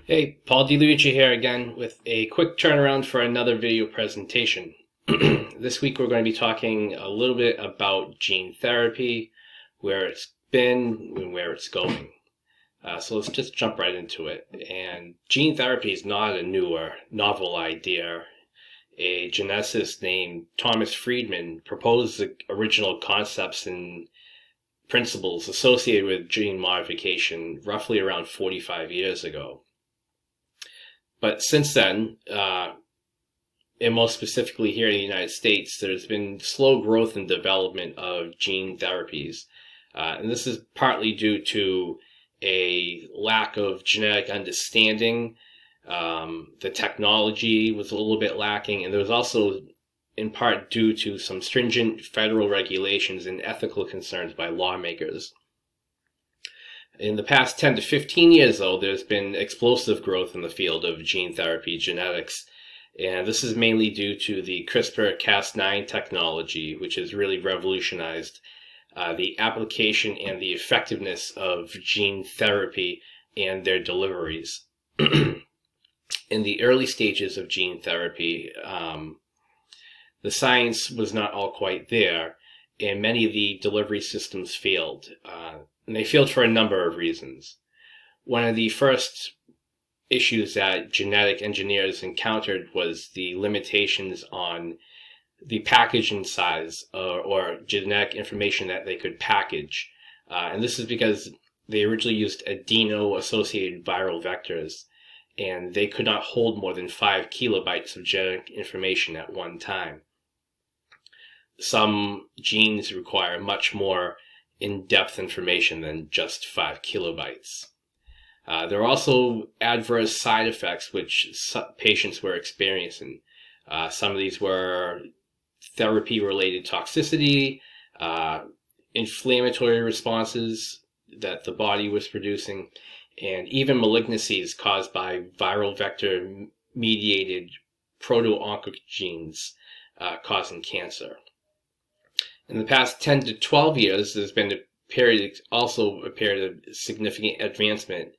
Hey, Paul DiLuigi here again with a quick turnaround for another video presentation. This week we're going to be talking a little bit about gene therapy, where it's been and where it's going. So let's just jump right into it. And gene therapy is not a new or novel idea. A geneticist named Thomas Friedman proposed the original concepts and principles associated with gene modification roughly around 45 years ago. But since then, and most specifically here in the United States, there's been slow growth and development of gene therapies. And this is partly due to a lack of genetic understanding. The technology was a little bit lacking, and there was also in part due to some stringent federal regulations and ethical concerns by lawmakers. In the past 10 to 15 years, though, there's been explosive growth in the field of gene therapy genetics. And this is mainly due to the CRISPR-Cas9 technology, which has really revolutionized the application and the effectiveness of gene therapy and their deliveries. In the early stages of gene therapy, the science was not all quite there, and many of the delivery systems failed. And they failed for a number of reasons. One of the first issues that genetic engineers encountered was the limitations on the packaging size or genetic information that they could package. And this is because they originally used adeno-associated viral vectors, and they could not hold more than 5 kilobytes of genetic information at one time. Some genes require much more in-depth information than just 5 kilobytes. There are also adverse side effects which patients were experiencing. Some of these were therapy-related toxicity, inflammatory responses that the body was producing, and even malignancies caused by viral vector-mediated proto-oncogenes causing cancer. In the past 10 to 12 years, there's been a period of significant advancement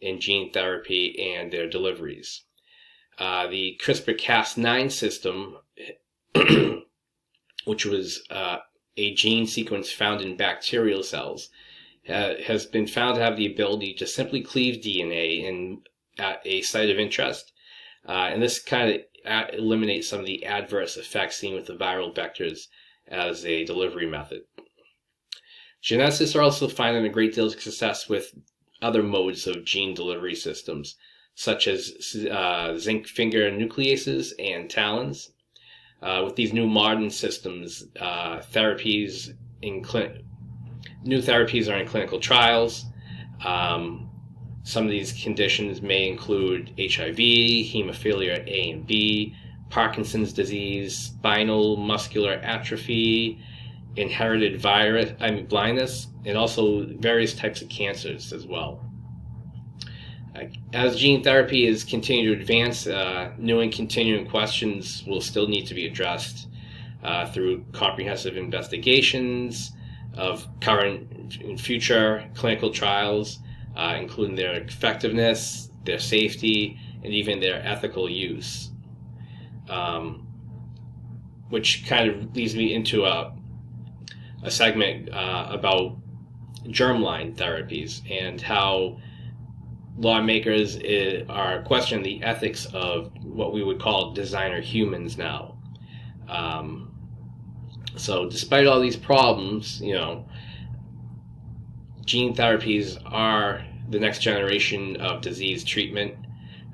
in gene therapy and their deliveries. The CRISPR-Cas9 system, which was a gene sequence found in bacterial cells, has been found to have the ability to simply cleave DNA at a site of interest. And this kind of eliminates some of the adverse effects seen with the viral vectors as a delivery method. Geneticists are also finding a great deal of success with other modes of gene delivery systems, such as zinc finger nucleases and TALENs. With these new modern systems, new therapies are in clinical trials. Some of these conditions may include HIV, hemophilia A and B, Parkinson's disease, spinal muscular atrophy, inherited blindness, and also various types of cancers as well. As gene therapy is continuing to advance, new and continuing questions will still need to be addressed through comprehensive investigations of current and future clinical trials, including their effectiveness, their safety, and even their ethical use. Which kind of leads me into a segment about germline therapies and how lawmakers are questioning the ethics of what we would call designer humans now. So despite all these problems, gene therapies are the next generation of disease treatment.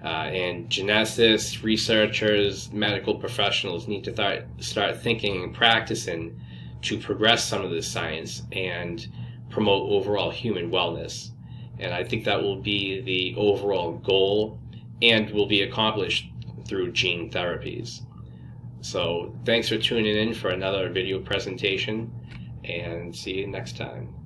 And geneticists, researchers, medical professionals need to start thinking and practicing to progress some of this science and promote overall human wellness. And I think that will be the overall goal and will be accomplished through gene therapies. So thanks for tuning in for another video presentation, and see you next time.